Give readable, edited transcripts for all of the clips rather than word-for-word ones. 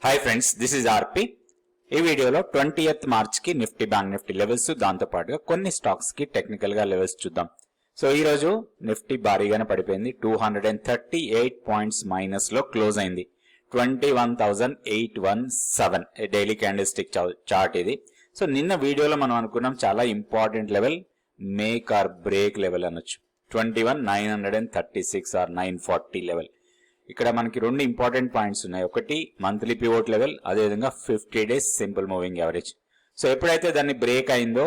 Hi friends, this is ఆర్పి. ఈ వీడియోలో 20th March కి నిఫ్టీ బ్యాంక్ నిఫ్టీ లెవెల్స్, దాంతో పాటుగా కొన్ని స్టాక్స్ కి టెక్నికల్ గా లెవెల్స్ చూద్దాం. సో ఈ రోజు నిఫ్టీ భారీగానే పడిపోయింది. 238 పాయింట్స్ మైనస్ లో క్లోజ్ అయింది. 21,817 డైలీ క్యాండిల్ స్టిక్ చార్ట్ ఇది. సో నిన్న వీడియోలో మనం అనుకున్నాం చాలా important level, make or break level అనొచ్చు. 21,936 ఆర్ 940 లెవెల్. ఇక్కడ మనకి రెండు ఇంపార్టెంట్ పాయింట్స్ ఉన్నాయి. ఒకటి మంత్లీ పివోట్ లెవెల్, అదేవిధంగా 50 days simple moving average. So ఎప్పుడైతే దాన్ని బ్రేక్ అయిందో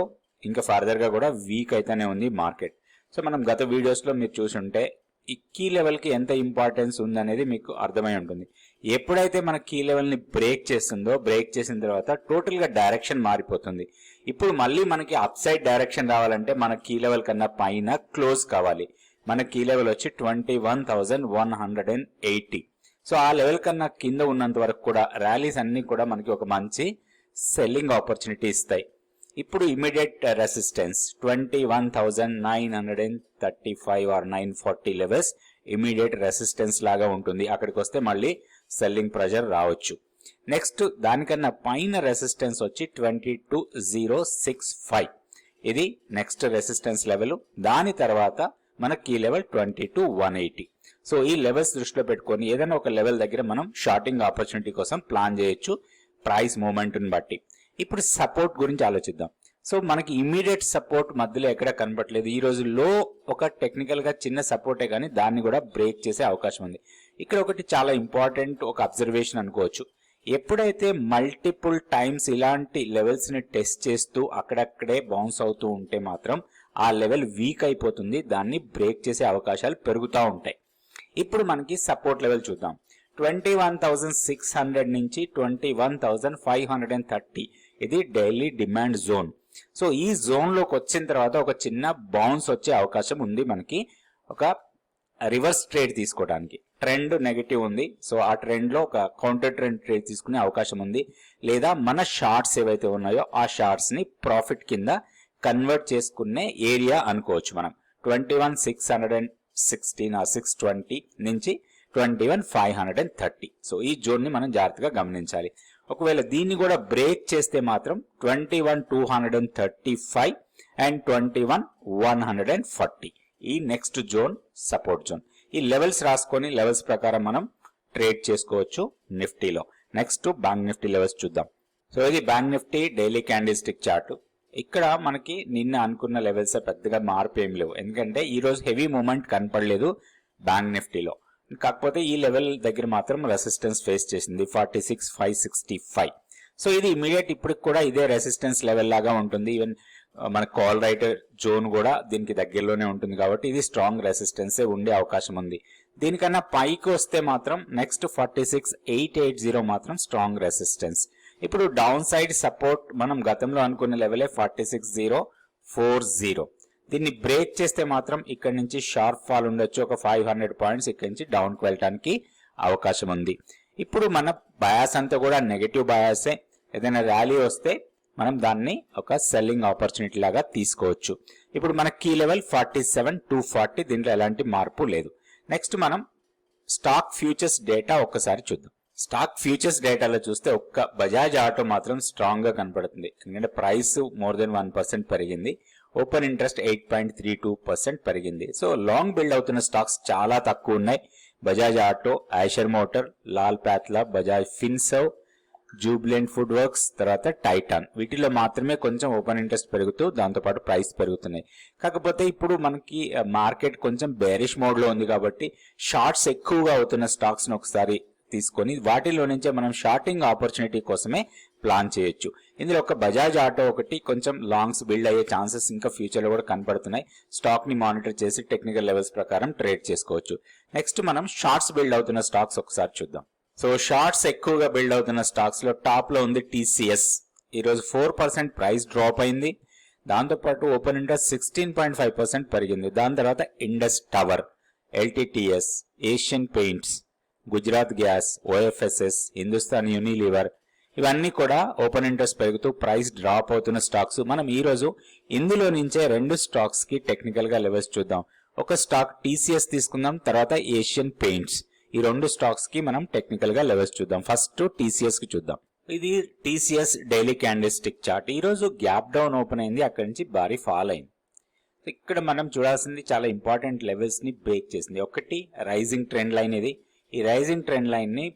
ఇంకా ఫర్దర్ గా కూడా వీక్ అయితేనే ఉంది మార్కెట్. సో మనం గత వీడియోస్ లో మీరు చూసుంటే ఈ కీ లెవెల్ కి ఎంత ఇంపార్టెన్స్ ఉందనేది మీకు అర్థమై ఉంటుంది. ఎప్పుడైతే మన కీ లెవెల్ ని బ్రేక్ చేస్తుందో, బ్రేక్ చేసిన తర్వాత టోటల్ గా డైరెక్షన్ మారిపోతుంది. ఇప్పుడు మళ్ళీ మనకి అప్ సైడ్ డైరెక్షన్ రావాలంటే మన కీ లెవెల్ కన్నా పైన క్లోజ్ కావాలి. మన కీ లెవెల్ వచ్చి 21,180. సో ఆ లెవెల్ కన్నా కింద ఉన్నంత వరకు కూడా ర్యాలీస్ అన్ని కూడా మనకి ఒక మంచి సెల్లింగ్ ఆపర్చునిటీ ఇస్తాయి. ఇప్పుడు immediate resistance 21,935 or 940 levels immediate resistance లాగా ఉంటుంది. అక్కడికి వస్తే మళ్ళీ సెల్లింగ్ ప్రెషర్ రావచ్చు. నెక్స్ట్ దానికన్నా పైన రెసిస్టెన్స్ వచ్చి 22,065. ఇది నెక్స్ట్ రెసిస్టెన్స్ లెవెల్. దాని తర్వాత మన కీ లెవెల్ 22,180. సో ఈ లెవెల్స్ దృష్టిలో పెట్టుకొని ఏదైనా ఒక లెవెల్ దగ్గర మనం షార్టింగ్ ఆపర్చునిటీ కోసం ప్లాన్ చేయొచ్చు ప్రైస్ మూమెంట్ ని బట్టి. ఇప్పుడు సపోర్ట్ గురించి ఆలోచిద్దాం. సో మనకి ఇమీడియట్ సపోర్ట్ మధ్యలో ఎక్కడ కనపట్లేదు. ఈ రోజు లో ఒక టెక్నికల్ గా చిన్న సపోర్టే కానీ దాన్ని కూడా బ్రేక్ చేసే అవకాశం ఉంది. ఇక్కడ ఒకటి చాలా ఇంపార్టెంట్ ఒక అబ్జర్వేషన్ అనుకోవచ్చు. ఎప్పుడైతే మల్టిపుల్ టైమ్స్ ఇలాంటి లెవెల్స్ ని టెస్ట్ చేస్తూ అక్కడక్కడే బౌన్స్ అవుతూ ఉంటే మాత్రం ఆ లెవెల్ వీక్ అయిపోతుంది. దాన్ని బ్రేక్ చేసే అవకాశాలు పెరుగుతూ ఉంటాయి. ఇప్పుడు మనకి సపోర్ట్ లెవెల్ చూద్దాం. 21,600 నుంచి 21,530 ఇది డైలీ డిమాండ్ జోన్. సో ఈ జోన్ లోకి వచ్చిన తర్వాత ఒక చిన్న బౌన్స్ వచ్చే అవకాశం ఉంది. మనకి ఒక రివర్స్ ట్రేడ్ తీసుకోవడానికి ట్రెండ్ నెగటివ్ ఉంది. సో ఆ ట్రెండ్ లో ఒక కౌంటర్ ట్రెండ్ ట్రేడ్ తీసుకునే అవకాశం ఉంది. లేదా మన షార్ట్స్ ఏవైతే ఉన్నాయో ఆ షార్ట్స్ ని ప్రాఫిట్ కింద కన్వర్ట్ చేసుకునే ఏరియా అనుకోవచ్చు. మనం 21,616 ఆర్ 620 నుంచి 21,530. సో ఈ జోన్ ని మనం జాగ్రత్తగా గమనించాలి. ఒకవేళ దీన్ని కూడా బ్రేక్ చేస్తే మాత్రం 21,235 అండ్ 21,140 ఈ నెక్స్ట్ జోన్ సపోర్ట్ జోన్. ఈ లెవెల్స్ రాసుకొని లెవెల్స్ ప్రకారం మనం ట్రేడ్ చేసుకోవచ్చు నిఫ్టీలో. నెక్స్ట్ బ్యాంక్ నిఫ్టీ లెవెల్స్ చూద్దాం. సో ఇది bank Nifty daily candle stick chart. ఇక్కడ మనకి నిన్న అనుకున్న లెవెల్స్ పెద్దగా మార్పు ఏం లేవు, ఎందుకంటే ఈ రోజు హెవీ మూమెంట్ కనపడలేదు బ్యాంక్ నిఫ్టీలో. కాకపోతే ఈ లెవెల్ దగ్గర మాత్రం రెసిస్టెన్స్ ఫేస్ చేసింది 46,565. సో ఇది ఇమీడియట్ ఇప్పటికి కూడా ఇదే రెసిస్టెన్స్ లెవెల్ లాగా ఉంటుంది. ఈవెన్ మన కాల్ రైట్ జోన్ కూడా దీనికి దగ్గరలోనే ఉంటుంది కాబట్టి ఇది స్ట్రాంగ్ రెసిస్టెన్సే ఉండే అవకాశం ఉంది. దీనికన్నా పైకి వస్తే మాత్రం నెక్స్ట్ 46,880 మాత్రం స్ట్రాంగ్ రెసిస్టెన్స్. ఇప్పుడు డౌన్ సైడ్ సపోర్ట్ మనం గతంలో అనుకున్న లెవెలే 46,040. దీన్ని బ్రేక్ చేస్తే మాత్రం ఇక్కడ నుంచి షార్ప్ ఫాల్ ఉండొచ్చు. ఒక 500 పాయింట్స్ ఇక్కడ నుంచి డౌన్ కి వెళ్ళడానికి అవకాశం ఉంది. ఇప్పుడు మన బయాస్ అంతా కూడా నెగటివ్ బయాసే. ఏదైనా ర్యాలీ వస్తే మనం దాన్ని ఒక సెల్లింగ్ ఆపర్చునిటీ లాగా తీసుకోవచ్చు. ఇప్పుడు మన కీ లెవెల్ 47,240. దీంట్లో ఎలాంటి మార్పు లేదు. నెక్స్ట్ మనం స్టాక్ ఫ్యూచర్స్ డేటా ఒక్కసారి చూద్దాం. స్టాక్ ఫ్యూచర్స్ డేటాలో చూస్తే ఒక్క బజాజ్ ఆటో మాత్రం స్ట్రాంగ్ గా కనపడుతుంది. ఎందుకంటే ప్రైస్ మోర్ దెన్ 1% పెరిగింది. ఓపెన్ ఇంట్రెస్ట్ 8.32% పెరిగింది. సో లాంగ్ బిల్డ్ అవుతున్న స్టాక్స్ చాలా తక్కువ ఉన్నాయి. Bajaj auto, Eicher motor, Lal Pathlabs, Bajaj Finserv, Jubilant food works, తర్వాత టైటాన్, వీటిలో మాత్రమే కొంచెం ఓపెన్ ఇంట్రెస్ట్ పెరుగుతూ దాంతోపాటు ప్రైస్ పెరుగుతున్నాయి. కాకపోతే ఇప్పుడు మనకి మార్కెట్ కొంచెం బేరిష్ మోడ్ లో ఉంది కాబట్టి షార్ట్స్ ఎక్కువగా అవుతున్న స్టాక్స్ ను ఒకసారి తీసుకొని వాటిలో నుంచే మనం షార్టింగ్ ఆపర్చునిటీ కోసమే ప్లాన్ చేయొచ్చు. ఇందులో ఒక బజాజ్ ఆటో ఒకటి కొంచెం లాంగ్స్ బిల్డ్ అయ్యే ఛాన్సెస్ ఇంకా ఫ్యూచర్ లో కూడా కనపడుతున్నాయి. స్టాక్ ని మానిటర్ చేసి టెక్నికల్ లెవెల్స్ ప్రకారం ట్రేడ్ చేసుకోవచ్చు. నెక్స్ట్ మనం షార్ట్స్ బిల్డ్ అవుతున్న స్టాక్స్ ఒకసారి చూద్దాం. సో షార్ట్స్ ఎక్కువగా బిల్డ్ అవుతున్న స్టాక్స్ లో టాప్ లో ఉంది టీసీఎస్. ఈ రోజు 4% ప్రైస్ డ్రాప్ అయింది. దాంతోపాటు ఓపెన్ ఇంట్రెస్ట్ 16.5% పెరిగింది. దాని తర్వాత Indus tower, LTTS, Asian paints, Gujarat gas, OFSS, Hindustan Unilever, ఇవన్నీ కూడా ఓపెన్ ఇంట్రెస్ట్ పెరుగుతూ ప్రైస్ డ్రాప్ అవుతున్న స్టాక్స్. మనం ఈ రోజు ఇందులో నుంచే రెండు స్టాక్స్ కి టెక్నికల్ గా లెవెల్స్ చూద్దాం. ఒక స్టాక్ టీసీఎస్ తీసుకుందాం, తర్వాత ఏషియన్ పెయింట్స్. ఈ రెండు స్టాక్స్ కి మనం టెక్నికల్ గా లెవెల్స్ చూద్దాం. ఫస్ట్ టీసీఎస్ కి చూద్దాం. ఇది TCS daily candle stick chart. ఈ రోజు గ్యాప్ డౌన్ ఓపెన్ అయింది, అక్కడి నుంచి భారీ ఫాల్ అయింది. ఇక్కడ మనం చూడాల్సింది చాలా ఇంపార్టెంట్ లెవెల్స్ ని బ్రేక్ చేసింది. ఒకటి రైజింగ్ ట్రెండ్ లైన్, ఇది ఈ రైజింగ్ ట్రెండ్ లైన్ ని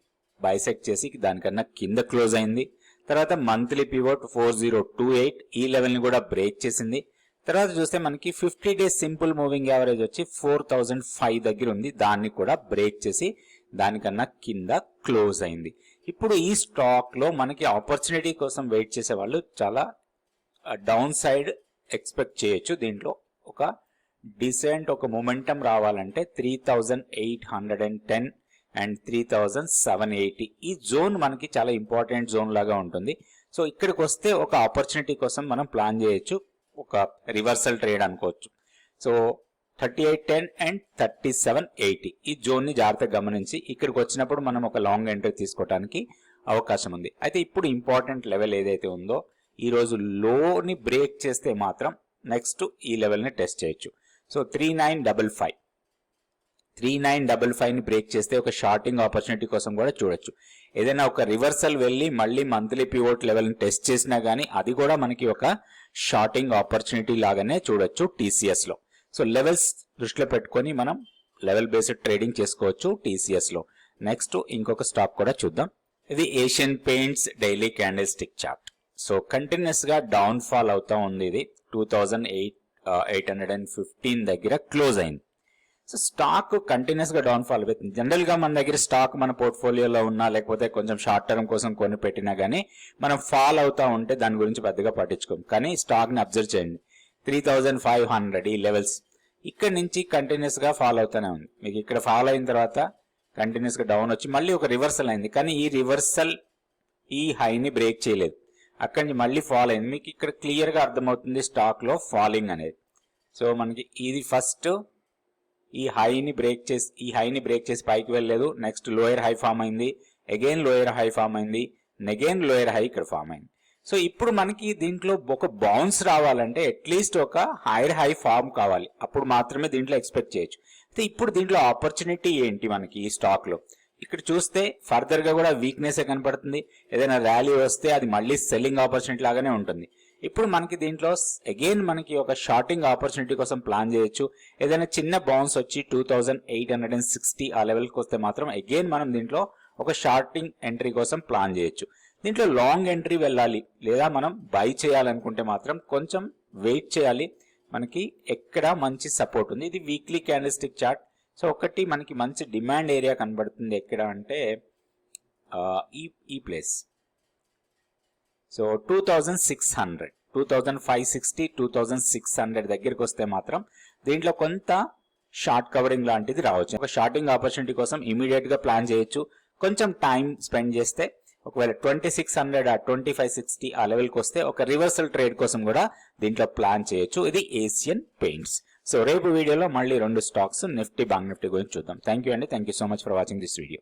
బైసెక్ట్ చేసి దానికన్నా కింద క్లోజ్ అయింది. తర్వాత మంత్లీ పివోట్ 4028 ఈ లెవెల్ ని కూడా బ్రేక్ చేసింది. తర్వాత చూస్తే మనకి 50 డేస్ సింపుల్ మూవింగ్ యావరేజ్ వచ్చి 4005 దగ్గర ఉంది, దాన్ని కూడా బ్రేక్ చేసి దానికన్నా కింద క్లోజ్ అయింది. ఇప్పుడు ఈ స్టాక్ లో మనకి ఆపర్చునిటీ కోసం వెయిట్ చేసే వాళ్ళు చాలా డౌన్ సైడ్ ఎక్స్పెక్ట్ చేయొచ్చు. దీంట్లో ఒక డిసెంట్ ఒక మొమెంటం రావాలంటే 3810 అండ్ 3780 ఈ జోన్ మనకి చాలా ఇంపార్టెంట్ జోన్ లాగా ఉంటుంది. సో ఇక్కడికి వస్తే ఒక ఆపర్చునిటీ కోసం మనం ప్లాన్ చేయొచ్చు, ఒక రివర్సల్ ట్రేడ్ అనుకోవచ్చు. సో 3810 అండ్ 3780 ఈ జోన్ ని జాగ్రత్తగా గమనించి ఇక్కడికి వచ్చినప్పుడు మనం ఒక లాంగ్ ఎంట్రీ తీసుకోవడానికి అవకాశం ఉంది. అయితే ఇప్పుడు ఇంపార్టెంట్ లెవెల్ ఏదైతే ఉందో ఈ రోజు లోని బ్రేక్ చేస్తే మాత్రం నెక్స్ట్ ఈ లెవెల్ ని టెస్ట్ చేయొచ్చు. సో 3955 ని బ్రేక్ చేస్తే ఒక షార్టింగ్ ఆపర్చునిటీ కోసం కూడా చూడొచ్చు. ఏదైనా ఒక రివర్సల్ వెళ్ళి మళ్ళీ మంత్లీ పివోట్ లెవెల్ ని టెస్ట్ చేసినా గానీ అది కూడా మనకి ఒక షార్టింగ్ ఆపర్చునిటీ లాగానే చూడొచ్చు టీసీఎస్ లో. సో లెవెల్స్ దృష్టిలో పెట్టుకొని మనం లెవెల్ బేస్డ్ ట్రేడింగ్ చేసుకోవచ్చు టీసీఎస్ లో. నెక్స్ట్ ఇంకొక స్టాక్ కూడా చూద్దాం. ఇది Asian paints daily candle stick chart. So continuous గా డౌన్ ఫాల్ అవుతా ఉంది. ఇది 2815 దగ్గర క్లోజ్ అయింది. సో స్టాక్ కంటిన్యూస్ గా డౌన్ ఫాల్ అవుతుంది. జనరల్ గా మన దగ్గర స్టాక్ మన పోర్ట్ఫోలియోలో ఉన్నా లేకపోతే కొంచెం షార్ట్ టర్మ్ కోసం కొని పెట్టినా గానీ మనం ఫాల్ అవుతా ఉంటే దాని గురించి పెద్దగా పట్టించుకోం. కానీ స్టాక్ ని అబ్జర్వ్ చేయండి, 3500 ఈ లెవెల్స్ ఇక్కడ నుంచి కంటిన్యూస్ గా ఫాల్ అవుతానే ఉంది. మీకు ఇక్కడ ఫాల్ అయిన తర్వాత కంటిన్యూస్ గా డౌన్ వచ్చి మళ్ళీ ఒక రివర్సల్ అయింది, కానీ ఈ రివర్సల్ ఈ హైని బ్రేక్ చేయలేదు, అక్కడి నుంచి మళ్ళీ ఫాల్ అయింది. మీకు ఇక్కడ క్లియర్ గా అర్థమవుతుంది స్టాక్ లో ఫాలింగ్ అనేది. సో మనకి ఇది ఫస్ట్ ఈ హైని బ్రేక్ చేసి పైకి వెళ్ళలేదు, నెక్స్ట్ లోయర్ హై ఫామ్ అయింది, అగైన్ లోయర్ హై ఫామ్ అయింది, అగైన్ లోయర్ హై ఇక్కడ ఫామ్ అయింది. సో ఇప్పుడు మనకి దీంట్లో ఒక బౌన్స్ రావాలంటే అట్లీస్ట్ ఒక హైయర్ హై ఫామ్ కావాలి, అప్పుడు మాత్రమే దీంట్లో ఎక్స్పెక్ట్ చేయొచ్చు. అయితే ఇప్పుడు దీంట్లో ఆపర్చునిటీ ఏంటి మనకి ఈ స్టాక్ లో? ఇక్కడ చూస్తే ఫర్దర్ గా కూడా వీక్నెస్ కనపడుతుంది. ఏదైనా ర్యాలీ వస్తే అది మళ్ళీ సెల్లింగ్ ఆపర్చునిటీ లాగానే ఉంటుంది. ఇప్పుడు మనకి దీంట్లో అగైన్ మనకి ఒక షార్టింగ్ ఆపర్చునిటీ కోసం ప్లాన్ చేయొచ్చు. ఏదైనా చిన్న బౌన్స్ వచ్చి 2860 ఆ లెవెల్కి వస్తే మాత్రం అగైన్ మనం దీంట్లో ఒక షార్టింగ్ ఎంట్రీ కోసం ప్లాన్ చేయొచ్చు. దీంట్లో లాంగ్ ఎంట్రీ వెళ్ళాలి లేదా మనం బై చేయాలనుకుంటే మాత్రం కొంచెం వెయిట్ చేయాలి. మనకి ఎక్కడ మంచి సపోర్ట్ ఉంది. ఇది weekly candle stick chart. So ఒకటి మనకి మంచి డిమాండ్ ఏరియా కనబడుతుంది ఎక్కడ అంటే ఈ ప్లేస్. సో 2600, 2560, 2600 దగ్గరికి వస్తే మాత్రం దీంట్లో కొంత షార్ట్ కవరింగ్ లాంటిది రావచ్చు. ఒక షార్టింగ్ ఆపర్చునిటీ కోసం ఇమీడియట్ గా ప్లాన్ చేయొచ్చు. కొంచెం టైం స్పెండ్ చేస్తే ఒకవేళ 2600 2560 ఆ లెవెల్కి వస్తే ఒక రివర్సల్ ట్రేడ్ కోసం కూడా దీంట్లో ప్లాన్ చేయొచ్చు. ఇది ఏషియన్ పెయింట్స్. సో రేపు వీడియోలో మళ్ళీ 2 స్టాక్స్ నిఫ్టీ, బ్యాంక్ నిఫ్టీ గురించి చూద్దాం. థ్యాంక్ యూ అండి. Thank you so much for watching this video.